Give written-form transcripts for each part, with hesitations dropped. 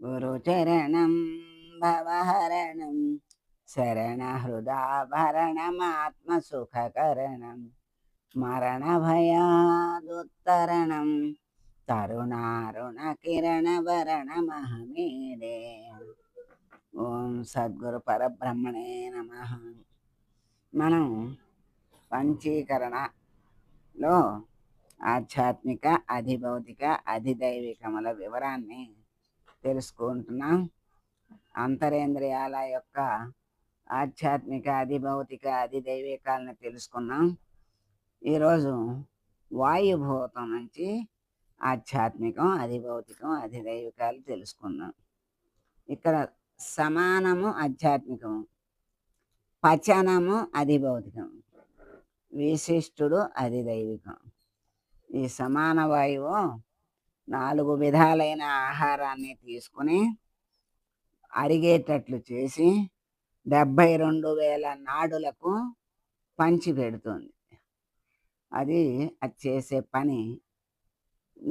గురుచరణం భవహరణం శరణహృదాభరణమాత్మసుఖకరణం మరణభయాదుత్తరణం తరుణారుణకిరణభరణమహమీడే. ఓం సద్గురు పరబ్రహ్మణే నమ. మనం పంచీకరణలో ఆధ్యాత్మిక, అధిభౌతిక, అధిదైవికముల వివరాన్ని తెలుసుకుంటున్నాం. అంతరేంద్రియాల యొక్క ఆధ్యాత్మిక, అధిభౌతిక, అధిదైవికాలను తెలుసుకున్నాం. ఈరోజు వాయుభూతం నుంచి ఆధ్యాత్మికం, అధిభౌతికం, అధిదైవికాలు తెలుసుకుందాం. ఇక్కడ సమానము ఆధ్యాత్మికము, పచనము అధిభౌతికం, విశిష్టుడు అధిదైవికం. ఈ సమాన వాయువు 4 విధాలైన ఆహారాన్ని తీసుకుని అరిగేటట్లు చేసి 72,000 నాడులకు పంచి పెడుతుంది. అది చేసే పని.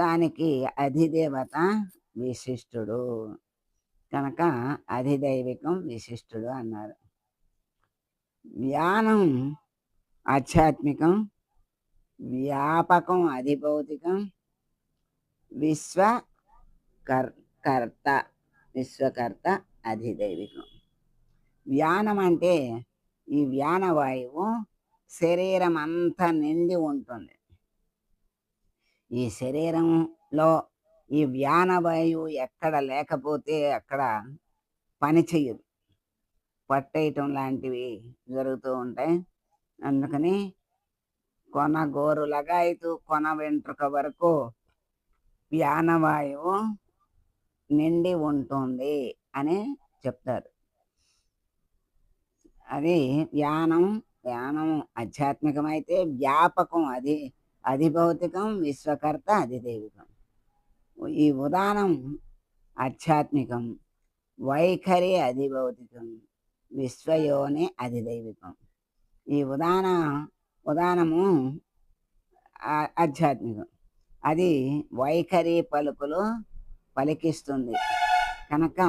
దానికి అధిదేవత విశిష్టుడు కనుక అధిదైవికం, విశిష్టుడు అన్నారు. వ్యానం ఆధ్యాత్మికం, వ్యాపకం అధిభౌతికం, విశ్వకర్త అధిదైవికం. వ్యానం అంటే ఈ వ్యానవాయువు శరీరం అంతా నిండి ఉంటుంది. ఈ శరీరంలో ఈ వ్యానవాయువు ఎక్కడ లేకపోతే అక్కడ పని చెయ్యదు, పట్టేయటం లాంటివి జరుగుతూ ఉంటాయి. అందుకని కొన గోరు లగాయతు కొన వెంట్రుక వరకు వ్యానవాయువు నిండి ఉంటుంది అని చెప్తారు. అది వ్యానం ఆధ్యాత్మికమైతే, వ్యాపకం అధిభౌతికం, విశ్వకర్త అధిదైవికం. ఈ ఉదానం ఆధ్యాత్మికం, వైఖరి అధిభౌతికం, విశ్వయోని అధిదైవికం. ఈ ఉదానము ఆధ్యాత్మికం, అది వైఖరి పలుకులు పలికిస్తుంది కనుక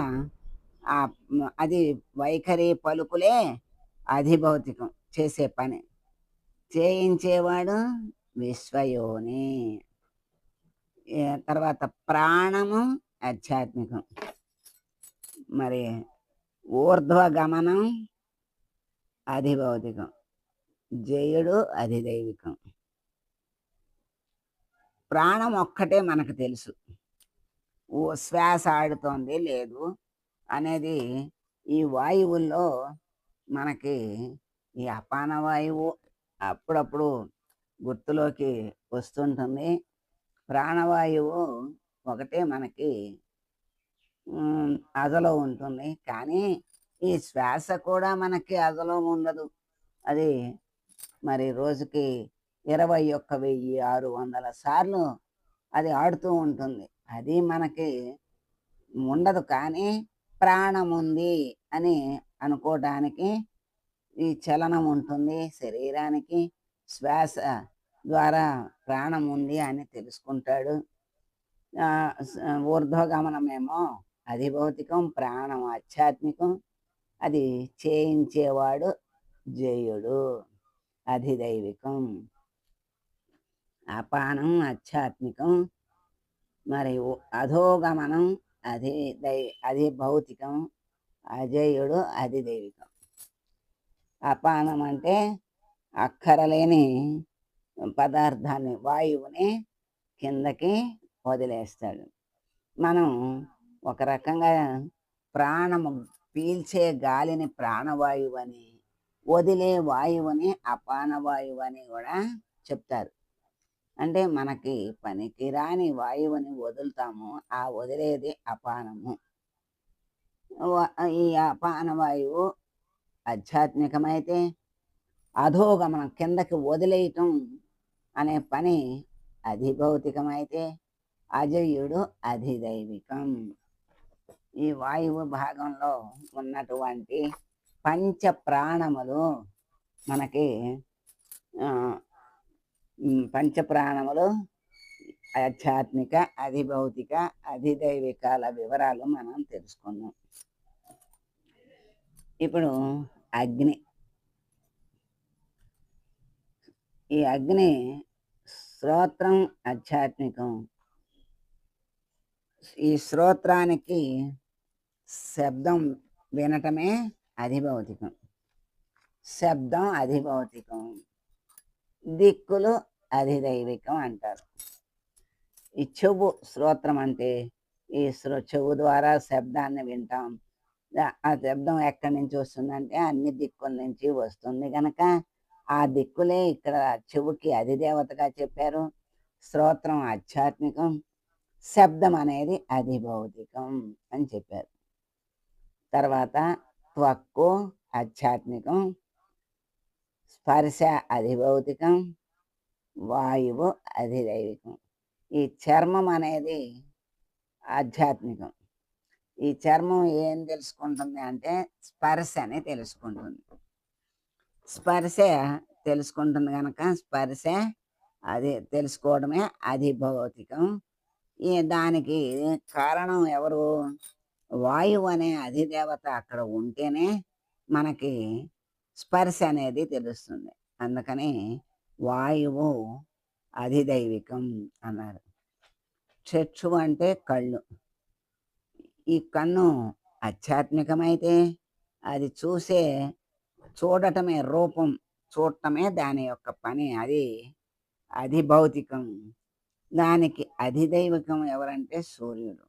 అది వైఖరి పలుకులే అధిభౌతికం, చేసే పని. చేయించేవాడు విశ్వయోని. తర్వాత ప్రాణము ఆధ్యాత్మికం, మరి ఊర్ధ్వగమనం అధిభౌతికం, జయుడు అధిదైవికం. ప్రాణం ఒక్కటే మనకు తెలుసు, శ్వాస ఆడుతోంది లేదు అనేది ఈ వాయువుల్లో మనకి ఈ అపాన వాయువు అప్పుడప్పుడు గుర్తులోకి వస్తుంటుంది. ప్రాణవాయువు ఒకటే మనకి అదలో ఉంటుంది, కానీ ఈ శ్వాస కూడా మనకి అదలో ఉండదు. అది మరి రోజుకి 21,600 సార్లు అది ఆడుతూ ఉంటుంది. అది మనకి ఉండదు, కానీ ప్రాణం ఉంది అని అనుకోవడానికి ఈ చలనం ఉంటుంది శరీరానికి. శ్వాస ద్వారా ప్రాణం ఉంది అని తెలుసుకుంటాడు. ఊర్ధ్వగమనమేమో అధిభౌతికం, ప్రాణం ఆధ్యాత్మికం. అది చేయించేవాడు జయుడు అధిదైవికం. అపానం ఆధ్యాత్మికం, మరి అధోగమనం అధిభౌతికం, అజయుడు అధిదైవికం. అపానం అంటే అక్కరలేని పదార్థాన్ని, వాయువుని కిందకి వదిలేస్తాడు. మనం ఒక రకంగా ప్రాణము పీల్చే గాలిని ప్రాణవాయువు అని, వదిలే వాయువుని అపానవాయువు అని కూడా చెప్తారు. అంటే మనకి పనికి రాని వాయువుని వదులుతాము, ఆ వదిలేది అపానము. ఈ అపానవాయువు ఆధ్యాత్మికమైతే, అధోగమనం కిందకి వదిలేయటం అనే పని అధిభౌతికమైతే, అజయుడు అధిదైవికం. ఈ వాయువు భాగంలో ఉన్నటువంటి పంచ ప్రాణములు మనకి పంచప్రాణములు ఆధ్యాత్మిక, అధిభౌతిక, అధిదైవికాల వివరాలు మనం తెలుసుకున్నాం. ఇప్పుడు అగ్ని. ఈ అగ్ని శ్రోత్రం ఆధ్యాత్మికం. ఈ శ్రోత్రానికి శబ్దం వినటమే అధిభౌతికం. శబ్దం అధిభౌతికం. దిక్కులు అధిదైవికం అంటారు. ఈ చెవు శ్రోత్రం అంటే ఈ చెవు ద్వారా శబ్దాన్ని వింటాం. ఆ శబ్దం ఎక్కడి నుంచి వస్తుందంటే అన్ని దిక్కుల నుంచి వస్తుంది గనక ఆ దిక్కులే ఇక్కడ చెవుకి అధిదేవతగా చెప్పారు. శ్రోత్రం ఆధ్యాత్మికం, శబ్దం అనేది అధిభౌతికం అని చెప్పారు. తర్వాత త్వక్కు ఆధ్యాత్మికం, స్పర్శ అధిభౌతికం, వాయువు అధిదైవికం. ఈ చర్మం అనేది ఆధ్యాత్మికం. ఈ చర్మం ఏం తెలుసుకుంటుంది అంటే స్పర్శని తెలుసుకుంటుంది. స్పర్శ తెలుసుకుంటుంది కనుక స్పర్శ అది తెలుసుకోవడమే అధిభౌతికం. దానికి కారణం ఎవరు? వాయువు అనే అధిదేవత అక్కడ ఉంటేనే మనకి స్పర్శ అనేది తెలుస్తుంది. అందుకని వాయువు అధిదైవికం అన్నారు. చక్షు అంటే కళ్ళు. ఈ కన్ను ఆధ్యాత్మికమైతే అది చూడటమే, రూపం చూడటమే దాని యొక్క పని. అది అధిభౌతికం. దానికి అధిదైవికం ఎవరంటే సూర్యుడు.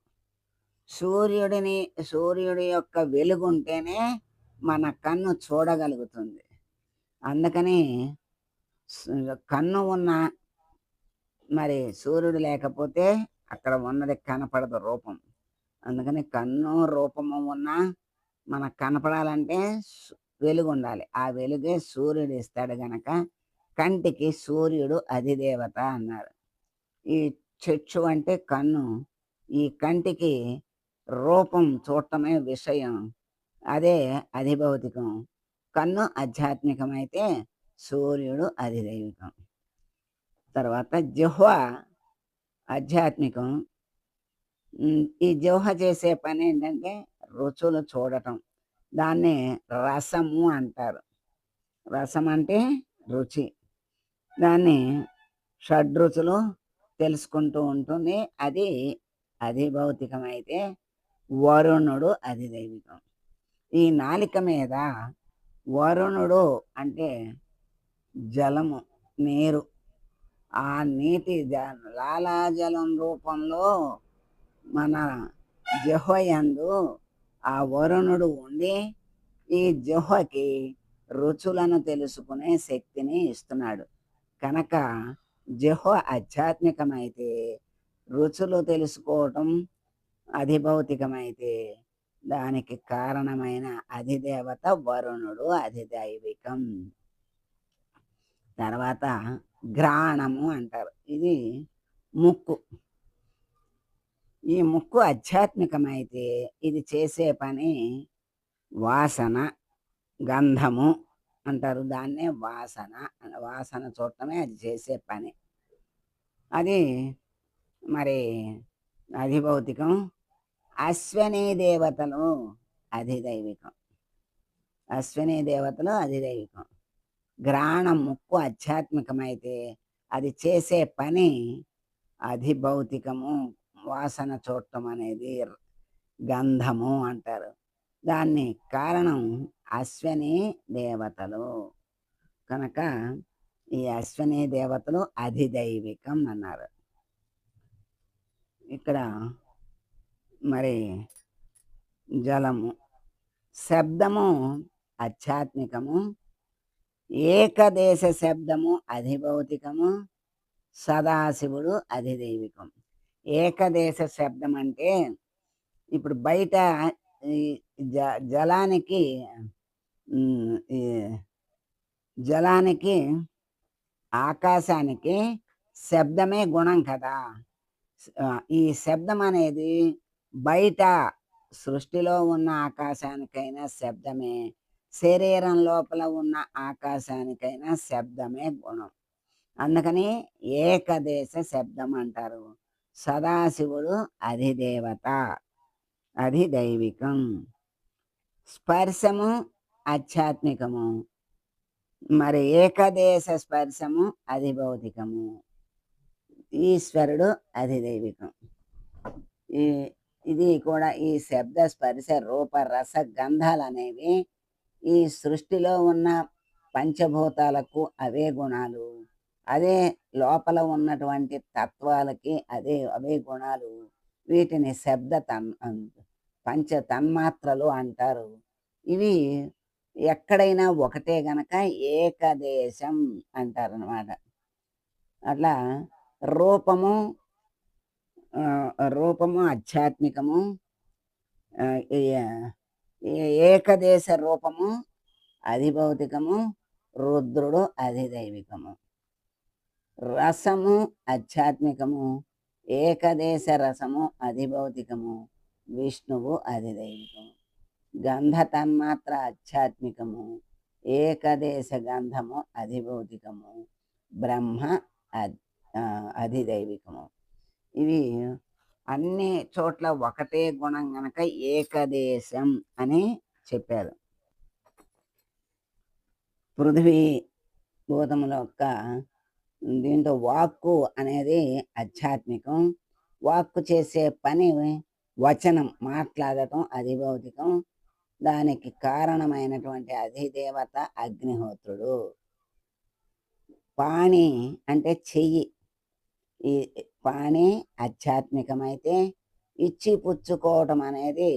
సూర్యుడి యొక్క వెలుగుంటేనే మన కన్ను చూడగలుగుతుంది. అందుకని కన్ను ఉన్న మరి సూర్యుడు లేకపోతే అక్కడ ఉన్నది కనపడదు రూపం. అందుకని కన్ను రూపము ఉన్నా మనకు కనపడాలంటే వెలుగు ఉండాలి. ఆ వెలుగే సూర్యుడు ఇస్తాడు గనక కంటికి సూర్యుడు అధిదేవత అన్నారు. ఈ చక్షు అంటే కన్ను. ఈ కంటికి రూపం చూడటమే విషయం. అదే అధిభౌతికం. కన్ను ఆధ్యాత్మికమైతే సూర్యుడు అధిదైవికం. తర్వాత జిహ్వ ఆధ్యాత్మికం. ఈ జిహ్వ చేసే పని ఏంటంటే రుచులు చూడటం. దాన్ని రసము అంటారు. రసం అంటే రుచి. దాన్ని షడ్రుచులు తెలుసుకుంటూ ఉంటుంది. అది అధిభౌతికమైతే వరుణుడు అధిదైవికం. ఈ నాలిక మీద వరుణుడు అంటే జలము, నీరు. ఆ నీటి లాలాజలం రూపంలో మన జిహ్వయందు ఆ వరుణుడు ఉండి ఈ జిహ్వకి రుచులను తెలుసుకునే శక్తిని ఇస్తున్నాడు. కనుక జిహ్వ ఆధ్యాత్మికమైతే రుచులు తెలుసుకోవటం అధిభౌతికమైతే దానికి కారణమైన అధిదేవత వరుణుడు అధిదైవికం. తర్వాత ఘ్రాణము అంటారు. ఇది ముక్కు. ఈ ముక్కు ఆధ్యాత్మికమైతే ఇది చేసే పని వాసన, గంధము అంటారు. దాన్నే వాసన. వాసన చూడటమే అది చేసే పని. అది మరి అధిభౌతికం. అశ్వనీ దేవతలు అధిదైవికం. అశ్వనీ దేవతలు అధిదైవికం. ఘ్రాణం ముక్కు ఆధ్యాత్మికమైతే అది చేసే పని అధిభౌతికము. వాసన చూడటం అనేది గంధము అంటారు. దాన్ని కారణం అశ్వనీ దేవతలు కనుక ఈ అశ్వనీ దేవతలు అధిదైవికం అన్నారు. ఇక్కడ మరి జలము, శబ్దము ఆధ్యాత్మికము, ఏకదేశ శబ్దము అధిభౌతికము, సదాశివుడు అధిదైవికం. ఏకదేశ శబ్దం అంటే ఇప్పుడు బయట ఈ జలానికి ఈ జలానికి ఆకాశానికి శబ్దమే గుణం కదా. ఈ శబ్దం అనేది బయట సృష్టిలో ఉన్న ఆకాశానికైనా శబ్దమే, శరీరం లోపల ఉన్న ఆకాశానికైనా శబ్దమే గుణం. అందుకని ఏకదేశ శబ్దం అంటారు. సదాశివుడు అధిదేవత, అధిదైవికం. స్పర్శము ఆధ్యాత్మికము. మరి ఏకదేశ స్పర్శము అధిభౌతికము. ఈశ్వరుడు అధిదైవికం. ఈ ఇది కూడా ఈ శబ్ద, స్పర్శ, రూప, రస, గంధాలనేవి ఈ సృష్టిలో ఉన్న పంచభూతాలకు అవే గుణాలు. అదే లోపల ఉన్నటువంటి తత్వాలకి అవే గుణాలు. వీటిని పంచ తన్మాత్రలు అంటారు. ఇవి ఎక్కడైనా ఒకటే గనక ఏకదేశం అంటారనమాట. అట్లా రూపము రూపము ఆధ్యాత్మికము. ఆహ్, ఈ ఈ ఏకదేశ రూపము అధిభౌతికము. రుద్రుడు అధిదైవికము. రసము ఆధ్యాత్మికము. ఏకదేశ రసము అధిభౌతికము. విష్ణువు అధిదైవికము. గంధ తన్మాత్ర ఆధ్యాత్మికము. ఏకదేశ గంధము అధిభౌతికము. బ్రహ్మ అధిదైవికము. ఇవి అన్ని చోట్ల ఒకటే గుణం గనక ఏకదేశం అని చెప్పారు. పృథివీ భూతముల యొక్క దీంట్లో వాక్కు అనేది ఆధ్యాత్మికం. వాక్కు చేసే పని వచనం, మాట్లాడటం అధిభౌతికం. దానికి కారణమైనటువంటి అధిదేవత అగ్నిహోత్రుడు. పాణి అంటే చెయ్యి. ఈ పాణి ఆధ్యాత్మికమైతే ఇచ్చి పుచ్చుకోవటం అనేది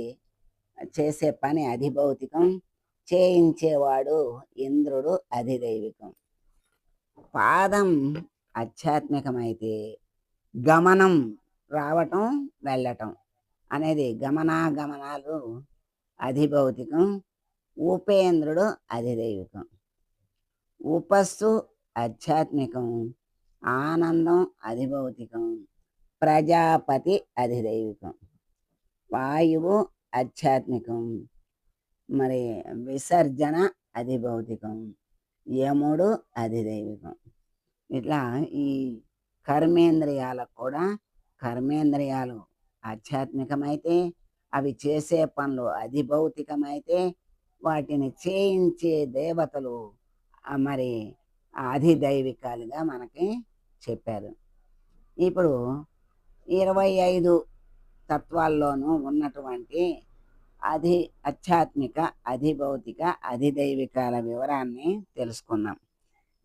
చేసే పని అధిభౌతికం. చేయించేవాడు ఇంద్రుడు అధిదైవికం. పాదం ఆధ్యాత్మికమైతే గమనం, రావటం వెళ్ళటం అనేది గమనాగమనాలు అధిభౌతికం. ఉపేంద్రుడు అధిదైవికం. ఉపస్సు ఆధ్యాత్మికం. ఆనందం అధిభౌతికం. ప్రజాపతి అధిదైవికం. వాయువు ఆధ్యాత్మికం. మరి విసర్జన అధిభౌతికం. యముడు అధిదైవికం. ఇట్లా ఈ కర్మేంద్రియాలకు కూడా కర్మేంద్రియాలు ఆధ్యాత్మికమైతే అవి చేసే పనులు అధిభౌతికమైతే వాటిని చేయించే దేవతలు మరి అధిదైవికాలుగా మనకి చెప్పారు. ఇప్పుడు 25 తత్వాల్లోనూ ఉన్నటువంటి ఆధ్యాత్మిక, అధిభౌతిక, అధిదైవికాల వివరాన్ని తెలుసుకున్నాం.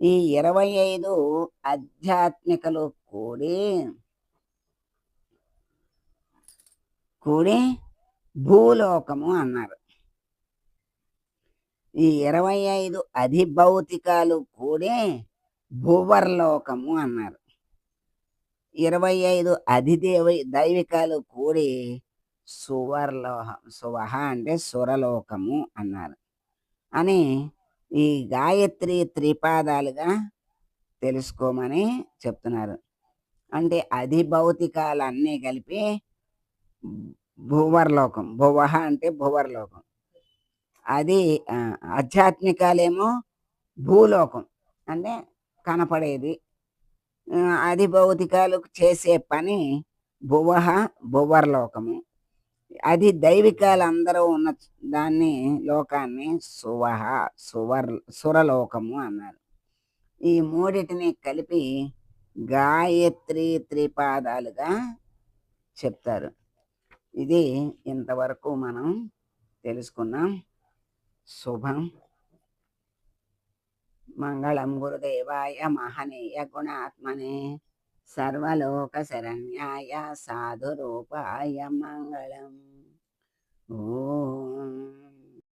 ఈ 25 ఆధ్యాత్మికలు కూడి కూడి భూలోకము అన్నారు. ఈ 25 అధిభౌతికాలు కూడి భువర్లోకము అన్నారు. 25 దైవికాలు కూడి సువహ అంటే సురలోకము అన్నారు. అని ఈ గాయత్రి త్రిపాదాలుగా తెలుసుకోమని చెప్తున్నారు. అంటే అధిభౌతికాలన్నీ కలిపి భువర్లోకం. భువహ అంటే భువర్లోకం. అది ఆధ్యాత్మికాలేమో భూలోకం అంటే కనపడేది. అధిభౌతికాలు చేసే పని భువహ, భువర్లోకము. అది దైవికాలు అందరూ ఉన్న దాన్ని లోకాన్ని సువహ, సురలోకము అన్నారు. ఈ మూడిటిని కలిపి గాయత్రి త్రిపాదాలుగా చెప్తారు. ఇది ఇంతవరకు మనం తెలుసుకున్నాం. శుభం. మంగళం గురుదేవాయ మహనీయ గుణాత్మనే సర్వలోక శరణ్యాయ సాధురూపాయ మంగళం. ఓం